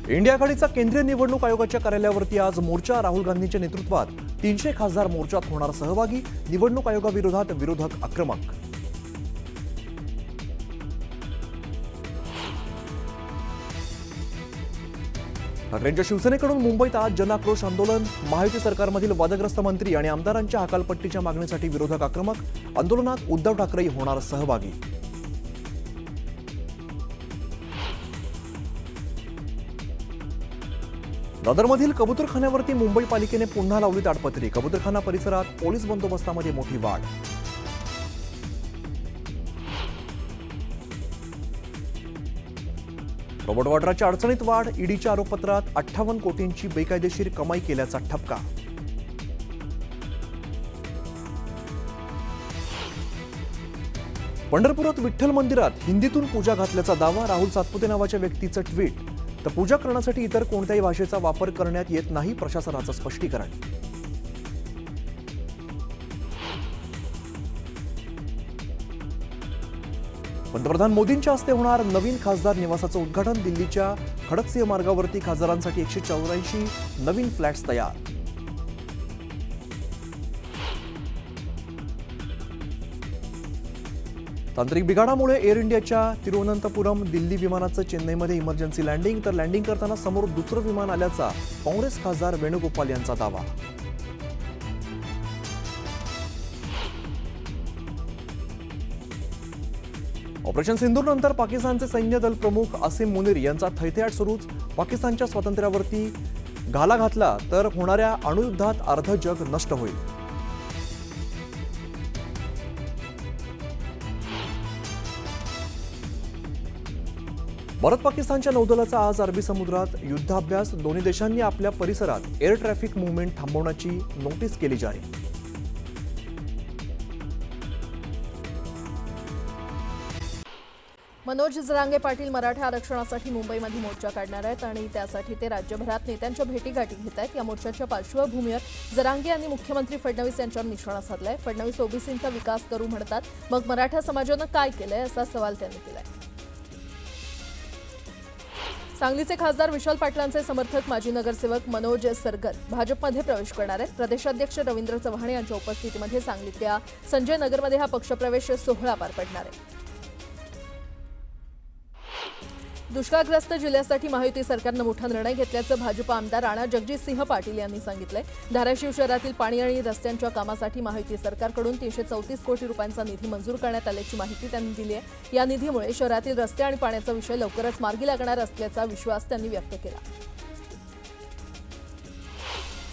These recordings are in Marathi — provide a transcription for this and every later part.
इंडिया आघाडीचा केंद्रीय निवडणूक आयोगाच्या कार्यालयावरती आज मोर्चा. राहुल गांधींच्या नेतृत्वात 300 खासदार मोर्चात होणार सहभागी. निवडणूक आयोगाविरोधात विरोधक आक्रमक. ठाकरेंच्या शिवसेनेकडून मुंबईत आज जनाक्रोश आंदोलन. महायुती सरकारमधील वादग्रस्त मंत्री आणि आमदारांच्या हकालपट्टीच्या मागणीसाठी विरोधक आक्रमक. आंदोलनात उद्धव ठाकरेही होणार सहभागी. दादरमधील कबूतरखान्यावरती मुंबई पालिकेने पुन्हा लावली ताडपत्री. कबूतरखाना परिसरात पोलीस बंदोबस्तामध्ये मोठी वाढ. रॉबर्ट वाड्राच्या अडचणीत वाढ. ईडीच्या आरोपपत्रात 58 कोटींची बेकायदेशीर कमाई केल्याचा ठपका. पंढरपुरात विठ्ठल मंदिरात हिंदीतून पूजा घातल्याचा दावा. राहुल सातपुते नावाच्या व्यक्तीचं ट्विट. तर पूजा करण्यासाठी इतर कोणत्याही भाषेचा वापर करण्यात येत नाही, प्रशासनाचं स्पष्टीकरण. पंतप्रधान मोदींच्या हस्ते होणार नवीन खासदार निवासाचं उद्घाटन. दिल्लीच्या खडकसिंह मार्गावरती खासदारांसाठी 184 नवीन फ्लॅट्स तयार. तांत्रिक बिघाडामुळे एअर इंडियाच्या तिरुवनंतपुरम दिल्ली विमानाचं चेन्नईमध्ये इमर्जन्सी लँडिंग. तर लँडिंग करताना समोर दुसरं विमान आल्याचा काँग्रेस खासदार वेणुगोपाल यांचा दावा. ऑपरेशन सिंधूरनंतर पाकिस्तानचे सैन्य दल प्रमुख असीम मुनीर यांचा थैथयाट सुरूच. पाकिस्तानच्या स्वातंत्र्यावरती घाला घातला तर होणाऱ्या अणुयुद्धात अर्ध जग नष्ट होईल. भारत पाकिस्तानच्या नौदलाचा आज अरबी समुद्रात युद्धाभ्यास. दोन्ही देशांनी आपल्या परिसरात एअर ट्रॅफिक मूव्हमेंट थांबवण्याची नोटीस केली जारी. मनोज जरांगे पाटील मराठा आरक्षणासाठी मुंबईमध्ये मोर्चा काढणार आहेत आणि त्यासाठी ते राज्यभरात नेत्यांच्या भेटीगाठी घेत आहेत. या मोर्चाच्या पार्श्वभूमीवर जरांगे यांनी मुख्यमंत्री फडणवीस यांच्यावर निशाणा साधलाय. फडणवीस ओबीसींचा विकास करू म्हणतात, मग मराठा समाजानं काय केलंय असा सवाल त्यांनी केलाय. सांगलीचे खासदार विशाल पाटलांचे समर्थक माजी नगरसेवक मनोज सरगर भाजपमध्ये प्रवेश करणार आहेत. प्रदेशाध्यक्ष रवींद्र चव्हाण यांच्या उपस्थितीमध्ये सांगलीतल्या संजय नगरमध्ये हा पक्षप्रवेश सोहळा पार पडणार आहे. दुष्काळग्रस्त जिल्ह्यासाठी महायुती सरकारनं मोठा निर्णय घेतल्याचं भाजप आमदार राणा जगजितसिंह पाटील यांनी सांगितलंय. धाराशिव शहरातील पाणी आणि रस्त्यांच्या कामासाठी महायुती सरकारकडून 334 कोटी रुपयांचा निधी मंजूर करण्यात आल्याची माहिती त्यांनी दिली आहे. या निधीमुळे शहरातील रस्ते आणि पाण्याचा विषय लवकरच मार्गी लागणार असल्याचा विश्वास त्यांनी व्यक्त केला.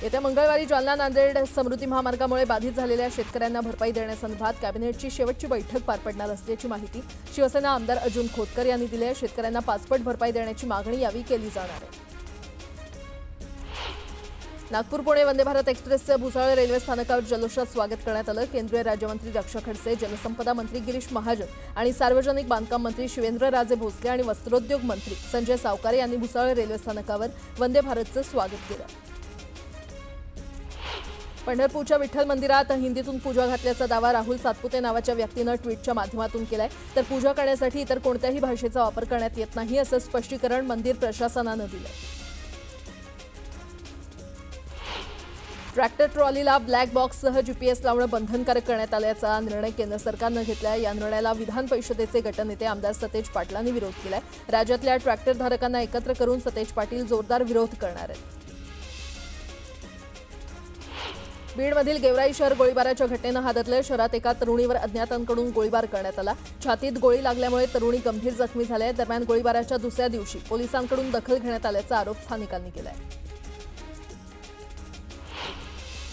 येत्या मंगळवारी जालना नांदेड समृद्धी महामार्गामुळे बाधित झालेल्या शेतकऱ्यांना भरपाई देण्यासंदर्भात कॅबिनेटची शेवटची बैठक पार पडणार असल्याची माहिती शिवसेना आमदार अर्जुन खोतकर यांनी दिली आहे. शेतकऱ्यांना 5 भरपाई देण्याची मागणी यावेळी केली जाणार आहे. नागपूर पुणे वंदे भारत एक्सप्रेसचं भुसावळ रेल्वे स्थानकावर जल्लोषात स्वागत करण्यात आलं. केंद्रीय राज्यमंत्री रक्षा खडसे, जलसंपदा मंत्री गिरीश महाजन आणि सार्वजनिक बांधकाम मंत्री शिवेंद्रराजे भोसले आणि वस्त्रोद्योग मंत्री संजय सावकारे यांनी भुसावळ रेल्वे स्थानकावर वंदे भारतचं स्वागत केलं. पंढरपूरच्या विठ्ठल मंदिरात हिंदीतून पूजा घातल्याचा दावा राहुल सातपुते नावाच्या व्यक्तीनं ट्विटच्या माध्यमातून केलाय. तर पूजा करण्यासाठी इतर कोणत्याही भाषेचा वापर करण्यात येत नाही असं स्पष्टीकरण मंदिर प्रशासनानं दिलंय. ट्रॅक्टर ट्रॉलीला ब्लॅक बॉक्ससह जीपीएस लावणं बंधनकारक करण्यात आल्याचा निर्णय केंद्र सरकारनं घेतलाय. या निर्णयाला विधान परिषदेचे गटनेते आमदार सतेज पाटलांनी विरोध केलाय. राज्यातल्या ट्रॅक्टरधारकांना एकत्र करून सतेज पाटील जोरदार विरोध करणार आहेत. बीडमधील गेवराई शहर गोळीबाराच्या घटनेनं हादरलं. शहरात एका तरुणीवर अज्ञातांकडून गोळीबार करण्यात आला. छातीत गोळी लागल्यामुळे तरुणी गंभीर जखमी झाली आहे. दरम्यान गोळीबाराच्या दुसऱ्या दिवशी पोलिसांकडून दखल घेण्यात आल्याचा आरोप स्थानिकांनी केलाय.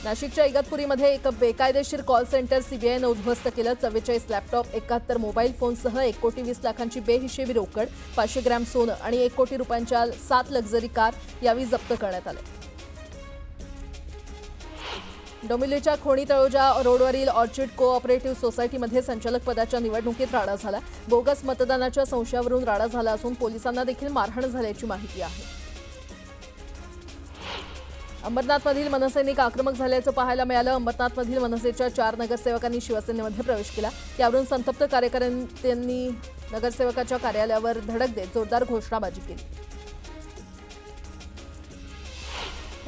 नाशिकच्या इगतपुरीमध्ये एक बेकायदेशीर कॉल सेंटर सीबीआयनं उद्ध्वस्त केलं. 44 लॅपटॉप, 71 मोबाईल फोनसह 1,20,00,000ची बेहिशेबी रोकड, 500 ग्रॅम सोनं आणि 1 कोटी रुपयांच्या 7 लक्झरी कार यावेळी जप्त करण्यात आले. डोंबिवलीच्या खोणी तळोजा रोडवरील ऑर्चिड कोऑपरेटिव्ह सोसायटीमध्ये संचालक पदाच्या निवडणुकीत राडा झाला. बोगस मतदानाच्या संशयावरून राडा झाला असून पोलिसांना देखील मारहाण झाल्याची माहिती आहे. अंबरनाथमधील मनसैनिक आक्रमक झाल्याचं पाहायला मिळालं. अंबरनाथमधील मनसेच्या 4 नगरसेवकांनी शिवसेनेमध्ये प्रवेश केला. यावरून संतप्त कार्यकर्त्यांनी नगरसेवकाच्या कार्यालयावर धडक देत जोरदार घोषणाबाजी केली.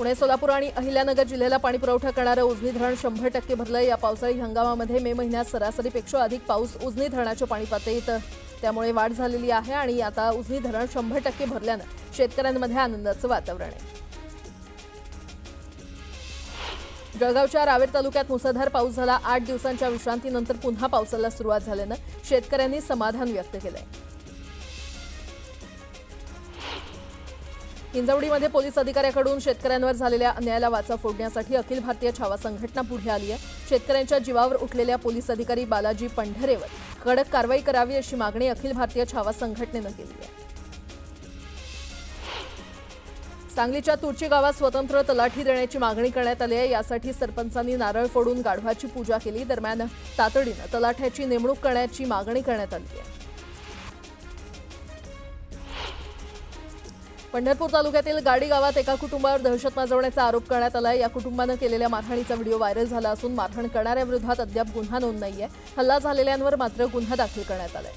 पुणे, सोलापूर आणि अहिल्यानगर जिल्ह्याला पाणी पुरवठा करणारं उजनी धरण 100% भरलं. या पावसाळी हंगामामध्ये मे महिन्यात सरासरीपेक्षा अधिक पाऊस उजनी धरणाच्या पाणी पातळीत त्यामुळे वाढ झालेली आहे आणि आता उजनी धरण 100% भरल्यानं शेतकऱ्यांमध्ये आनंदाचं वातावरण आहे. जळगावच्या रावेर तालुक्यात मुसळधार पाऊस झाला. 8 दिवसांच्या विश्रांतीनंतर पुन्हा पावसाला सुरुवात झाल्यानं शेतकऱ्यांनी समाधान व्यक्त केलंय. हिंजवडीमध्ये पोलीस अधिकाऱ्याकडून शेतकऱ्यांवर झालेल्या अन्यायाला वाचा फोडण्यासाठी अखिल भारतीय छावा संघटना पुढे आली आहे. शेतकऱ्यांच्या जीवावर उठलेल्या पोलीस अधिकारी बालाजी पंढरेवर कडक कारवाई करावी अशी मागणी अखिल भारतीय छावा संघटनेनं केली आहे. सांगलीच्या तुर्ची गावात स्वतंत्र तलाठी देण्याची मागणी करण्यात आली आहे. यासाठी सरपंचांनी नारळ फोडून गाढवाची पूजा केली. दरम्यान तातडीनं तलाठ्याची नेमणूक करण्याची मागणी करण्यात आली आहे. पंढरपूर तालुक्यातील गाडी गावात एका कुटुंबावर दहशत माजवण्याचा आरोप करण्यात आलाय. या कुटुंबानं केलेल्या मारहाणीचा व्हिडिओ व्हायरल झाला असून मारहाण करणाऱ्याविरोधात अद्याप गुन्हा नोंद नाहीये. हल्ला झालेल्यांवर मात्र गुन्हा दाखल करण्यात आलाय.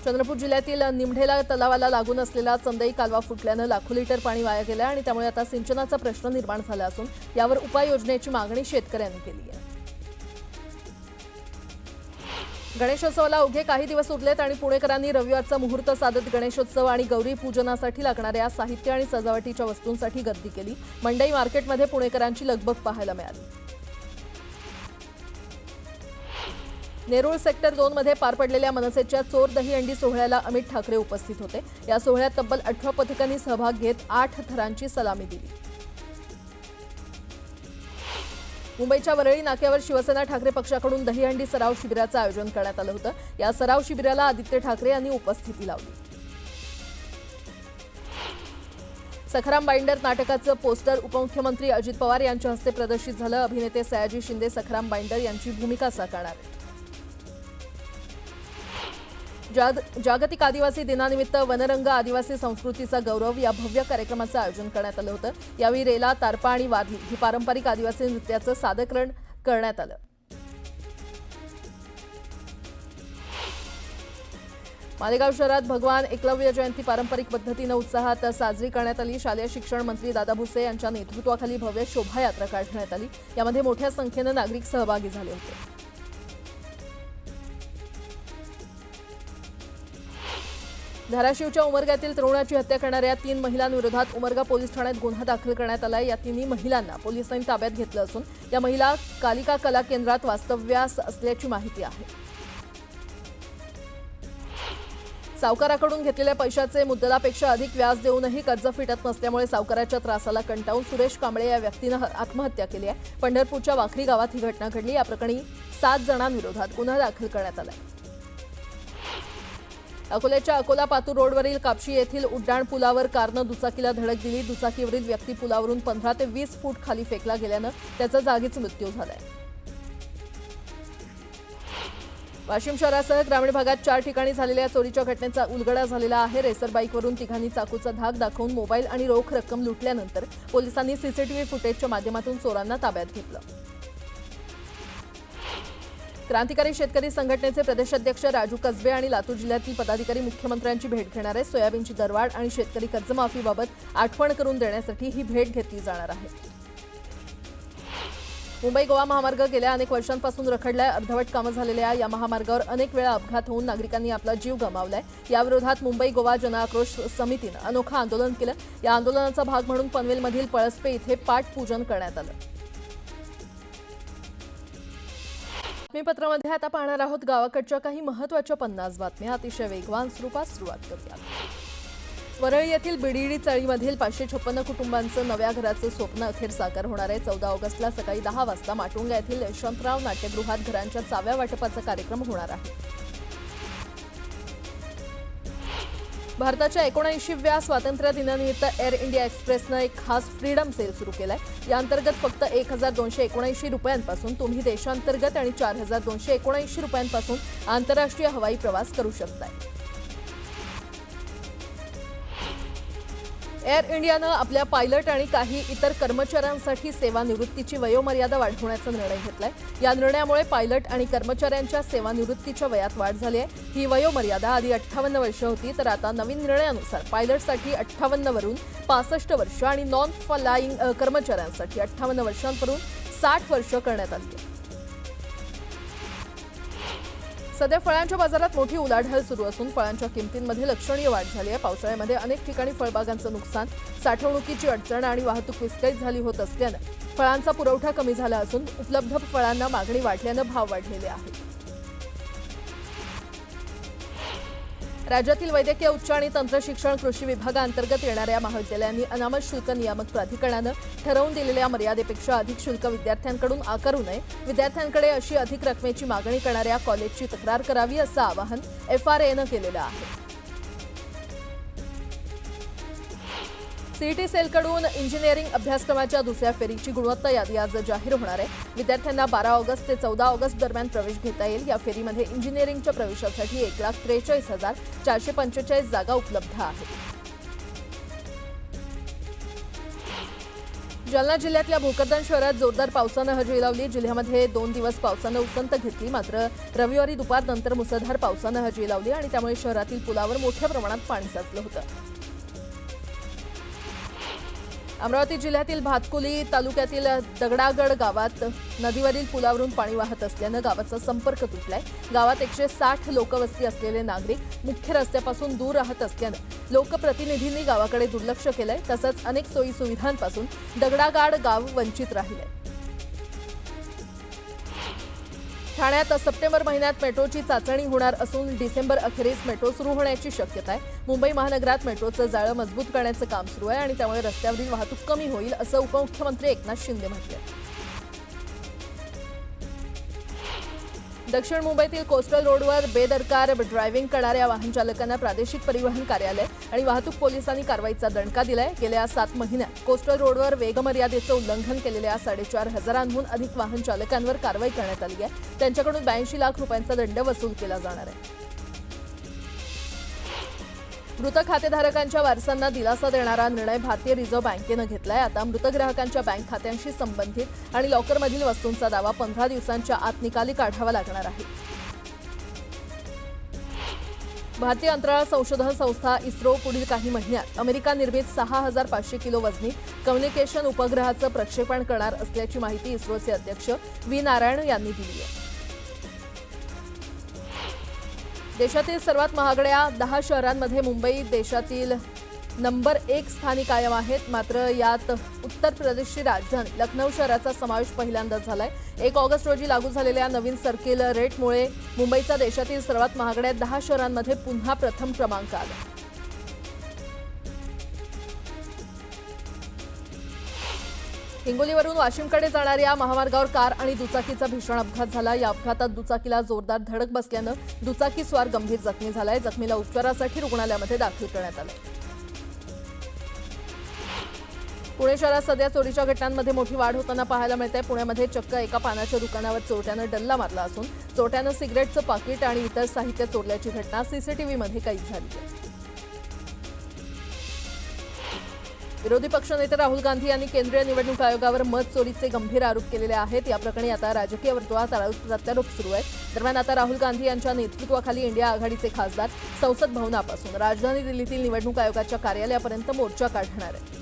चंद्रपूर जिल्ह्यातील निमढेला तलावाला लागून असलेला चंदई कालवा फुटल्यानं लाखो लिटर पाणी वाया गेलं आणि त्यामुळे आता सिंचनाचा प्रश्न निर्माण झाला असून यावर उपाययोजनेची मागणी शेतकऱ्यांनी केली आहे. गणेशोत्सवाला अवघे काही दिवस उरलेत आणि पुणेकरांनी रविवारचा मुहूर्त साधत गणेशोत्सव आणि गौरी पूजनासाठी लागणाऱ्या साहित्य आणि सजावटीच्या वस्तूंसाठी गर्दी केली. मंडई मार्केटमध्ये पुणेकरांची लगबग पाहायला मिळाली. नेरूळ सेक्टर 2 मध्ये पार पडलेल्या मनसेच्या चोर दहीहंडी सोहळ्याला अमित ठाकरे उपस्थित होते. या सोहळ्यात तब्बल 18 पथकांनी सहभाग घेत 8 थरांची सलामी दिली. मुंबईच्या वरळी नाक्यावर शिवसेना ठाकरे पक्षाकडून दहीहंडी सराव शिबिराचं आयोजन करण्यात आलं होतं. या सराव शिबिराला आदित्य ठाकरे यांनी उपस्थिती लावली. सखाराम बाइंडर नाटकाचं पोस्टर उपमुख्यमंत्री अजित पवार यांच्या हस्ते प्रदर्शित झालं. अभिनेते सयाजी शिंदे सखाराम बाइंडर यांची भूमिका साकारणार आहेत. जागतिक आदिवासी दिनानिमित्त वनरंग आदिवासी संस्कृतीचा गौरव या भव्य कार्यक्रमाचं आयोजन करण्यात आलं होतं. यावेळी रेला, तारपा आणि वारली ही पारंपरिक आदिवासी नृत्याचं सादरीकरण करण्यात आलं. मालेगाव शहरात भगवान एकलव्य जयंती पारंपरिक पद्धतीनं उत्साहात साजरी करण्यात आली. शालेय शिक्षण मंत्री दादा भुसे यांच्या नेतृत्वाखाली भव्य शोभायात्रा काढण्यात आली. यामध्ये मोठ्या संख्येनं नागरिक सहभागी झाले होते. धाराशिवच्या उमरग्यातील तरुणाची हत्या करणाऱ्या 3 महिलांविरोधात उमरगा पोलीस ठाण्यात गुन्हा दाखल करण्यात आलाय. या 3 महिलांना पोलिसांनी ताब्यात घेतलं असून या महिला कालिका कला केंद्रात वास्तव्यास असल्याची माहिती आहे. सावकाराकडून घेतलेल्या पैशाचे मुद्दलापेक्षा अधिक व्याज देऊनही कर्ज फिटत नसल्यामुळे सावकाराच्या त्रासाला कंटाळून सुरेश कांबळे या व्यक्तीनं आत्महत्या केली आहे. पंढरपूरच्या वाखरी गावात ही घटना घडली. या प्रकरणी 7 जणांविरोधात गुन्हा दाखल करण्यात आलाय. अकोल्याच्या अकोला पातूर रोडवरील कापशी येथील उड्डाण पुलावर कारनं दुचाकीला धडक दिली. दुचाकीवरील व्यक्ती पुलावरून 15 ते 20 फूट खाली फेकला गेल्यानं त्याचा जागीच मृत्यू झालाय. वाशिम शहरासह ग्रामीण भागात 4 ठिकाणी झालेल्या चोरीच्या घटनेचा उलगडा झालेला आहे. रेसर बाईकवरून तिघांनी चाकूचा धाक दाखवून मोबाईल आणि रोख रक्कम लुटल्यानंतर पोलिसांनी सीसीटीव्ही फुटेजच्या माध्यमातून चोरांना ताब्यात घेतलं. क्रांतिकारी शेतकरी संघटनेचे प्रदेशाध्यक्ष राजू कसबे आणि लातूर जिल्ह्यातील पदाधिकारी मुख्यमंत्र्यांची भेट घेणार आहेत. सोयाबीनची दरवाढ आणि शेतकरी कर्जमाफीबाबत आठवण करून देण्यासाठी ही भेट घेतली जाणार आहे. मुंबई गोवा महामार्ग गेल्या अनेक वर्षांपासून रखडलाय. अर्धवट कामं झालेल्या या महामार्गावर अनेक वेळा अपघात होऊन नागरिकांनी आपला जीव गमावलाय. याविरोधात मुंबई गोवा जनआक्रोश समितीनं अनोखं आंदोलन केलं. या आंदोलनाचा भाग म्हणून पनवेलमधील पळसपे इथे पाठपूजन करण्यात आलं. बातमीपत्रामध्ये आता पाहणार आहोत गावाकडच्या काही महत्त्वाच्या 50 बातम्या अतिशय वेगवान स्वरूपात. सुरुवात करूया. वरळी येथील बिडिडी चाळीमधील 556 कुटुंबांचं नव्या घराचं स्वप्न अखेर साकार होणार आहे. 14 ऑगस्टला सकाळी 10 वाजता माटुंगा येथील यशवंतराव नाट्यगृहात घरांच्या चाव्या वाटपाचा कार्यक्रम होणार आहे. भारताच्या 79व्या स्वातंत्र्य दिनानिमित्त एअर इंडिया एक्सप्रेसनं एक खास फ्रीडम सेल सुरू केलाय. या अंतर्गत फक्त 1279 रुपयांपासून तुम्ही देशांतर्गत आणि 4279 रुपयांपासून आंतरराष्ट्रीय हवाई प्रवास करू शकताय. एअर इंडियानं आपल्या पायलट आणि काही इतर कर्मचाऱ्यांसाठी सेवानिवृत्तीची वयोमर्यादा वाढवण्याचा निर्णय घेतलाय. या निर्णयामुळे पायलट आणि कर्मचाऱ्यांच्या सेवानिवृत्तीच्या वयात वाढ झाली आहे. ही वयोमर्यादा आधी 58 वर्ष होती, तर आता नवीन निर्णयानुसार पायलटसाठी 58 वरून 65 वर्ष आणि नॉन फ्लाइंग कर्मचाऱ्यांसाठी 58 वर्षांवरून 60 वर्ष करण्यात आली आहे. सध्या फळांच्या बाजारात मोठी उलाढाल सुरू असून फळांच्या किमतींमध्ये लक्षणीय वाढ झाली आहे. पावसाळ्यामध्ये अनेक ठिकाणी फळबागांचं नुकसान, साठवणुकीची अडचण आणि वाहतूक विस्कळीत झाली होत असल्यानं फळांचा पुरवठा कमी झाला असून उपलब्ध फळांना मागणी वाढल्यानं भाव वाढलेले आहेत. राज्यातील वैद्यकीय उच्च आणि तंत्र शिक्षण कृषी विभागाअंतर्गत येणाऱ्या महाविद्यालयांनी अनामत शुल्क नियामक प्राधिकरणानं ठरवून दिलेल्या मर्यादेपेक्षा अधिक शुल्क विद्यार्थ्यांकडून आकारू नये. विद्यार्थ्यांकडे अशी अधिक रकमेची मागणी करणाऱ्या कॉलेजची तक्रार करावी असं आवाहन FRAनं केलेलं आहे. सीईटी सेलकडून इंजिनिअरिंग अभ्यासक्रमाच्या दुसऱ्या फेरीची गुणवत्ता यादी आज जाहीर होणार आहे. विद्यार्थ्यांना 12 ऑगस्ट ते 14 ऑगस्ट दरम्यान प्रवेश घेता येईल. या फेरीमध्ये इंजिनिअरिंगच्या प्रवेशासाठी 1,43,445 जागा उपलब्ध आहेत. जालना जिल्ह्यातल्या भोकरदन शहरात जोरदार पावसानं हजेरी लावली. जिल्ह्यामध्ये 2 दिवस पावसानं उसंत घेतली, मात्र रविवारी दुपारनंतर मुसळधार पावसानं हजेरी लावली आणि त्यामुळे शहरातील पुलावर मोठ्या प्रमाणात पाणी साचलं होतं. अमरावती जिल्ह्यातील भातकुली तालुक्यातील दगडागड गावात नदीवरील पुलावरून पाणी वाहत असल्यानं गावाचा संपर्क तुटलाय. गावात 160 लोकवस्ती असलेले नागरिक मुख्य रस्त्यापासून दूर राहत असल्यानं लोकप्रतिनिधींनी गावाकडे दुर्लक्ष केलंय. तसंच अनेक सोयी सुविधांपासून दगडागाड गाव वंचित राहिलंय. ठाण्यात सप्टेंबर महिन्यात मेट्रोची चाचणी होणार असून डिसेंबर अखेरीस मेट्रो सुरू होण्याची शक्यता आहे. मुंबई महानगरात मेट्रोचं जाळं मजबूत करण्याचं काम सुरू आहे आणि त्यामुळे रस्त्यावरील वाहतूक कमी होईल असं उपमुख्यमंत्री एकनाथ शिंदे म्हटलं. दक्षिण मुंबईतील कोस्टल रोडवर बेदरकार ड्रायव्हिंग करणाऱ्या वाहन चालकांना प्रादेशिक परिवहन कार्यालय आणि वाहतूक पोलिसांनी कारवाईचा दणका दिलाय. गेल्या 7 महिन्यात कोस्टल रोडवर वेगमर्यादेचं उल्लंघन केलेल्या 4,500हून अधिक वाहन चालकांवर कारवाई करण्यात आली आहे. त्यांच्याकडून 82 लाख रुपयांचा दंड वसूल केला जाणार आहे. मृत खातेधारकांच्या वारसांना दिलासा देणारा निर्णय भारतीय रिझर्व्ह बँकेनं घेतलाय. आता मृत ग्राहकांच्या बँक खात्यांशी संबंधित आणि लॉकरमधील वस्तूंचा दावा 15 दिवसांच्या आत निकाली काढावा लागणार आहे. भारतीय अंतराळ संशोधन संस्था इस्रो पुढील काही महिन्यात अमेरिका निर्मित 6,500 किलो वजनी कम्युनिकेशन उपग्रहाचं प्रक्षेपण करणार असल्याची माहिती इस्रोचे अध्यक्ष व्ही नारायण यांनी दिली आहे. देशातील सर्वात महागड्या 10 शहरांमध्ये मुंबई देशातील नंबर 1 स्थानी कायम आहेत. मात्र यात उत्तर प्रदेशची राजधानी लखनौ शहराचा समावेश पहिल्यांदाच झालाय. 1 ऑगस्ट रोजी लागू झालेल्या नवीन सर्किल रेटमुळे मुंबईचा देशातील सर्वात महागड्या 10 शहरांमध्ये पुन्हा प्रथम क्रमांक आला. हिंगोलीवरून वाशिमकडे जाणाऱ्या महामार्गावर कार आणि दुचाकीचा भीषण अपघात झाला. या अपघातात दुचाकीला जोरदार धडक बसल्यानं दुचाकीस्वार गंभीर जखमी झालाय. जखमीला उपचारासाठी रुग्णालयामध्ये दाखल करण्यात आलं. पुणे शहरात सध्या चोरीच्या घटनांमध्ये मोठी वाढ होताना पाहायला मिळते. पुण्यामध्ये चक्क एका पानाच्या दुकानावर चोरट्यानं डल्ला मारला असून चोरट्यानं सिगारेटचं पाकिट आणि इतर साहित्य चोरल्याची घटना CCTVमध्ये कैद झाली आहे. विरोधी पक्षनेते राहुल गांधी यांनी केंद्रीय निवडणूक आयोगावर मत चोरीचे गंभीर आरोप केलेले आहेत. या प्रकरणी आता राजकीय वर्तुळात प्रत्यारोप सुरू आहे. दरम्यान आता राहुल गांधी यांच्या नेतृत्वाखाली इंडिया आघाडीचे खासदार संसद भवनापासून राजधानी दिल्लीतील निवडणूक आयोगाच्या कार्यालयापर्यंत मोर्चा काढणार आहेत.